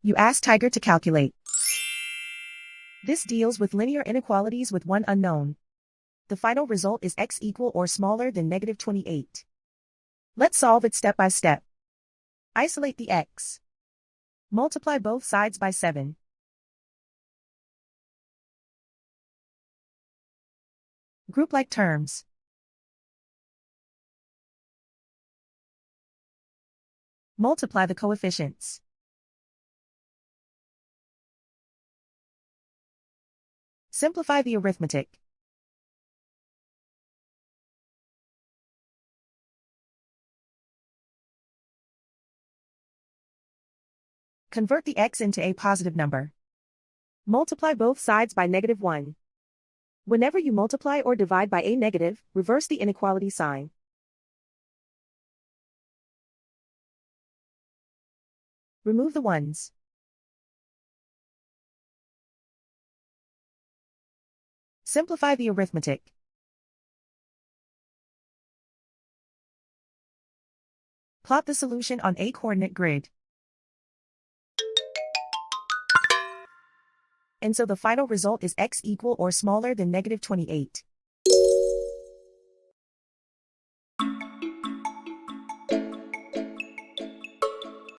You ask Tiger to calculate. This deals with linear inequalities with one unknown. The final result is x equal or smaller than negative 28. Let's solve it step by step. Isolate the x. Multiply both sides by 7. Group like terms. Multiply the coefficients. Simplify the arithmetic. Convert the x into a positive number. Multiply both sides by -1. Whenever you multiply or divide by a negative, reverse the inequality sign. Remove the ones. Simplify the arithmetic. Plot the solution on a coordinate grid. And so the final result is x equal or smaller than negative 28.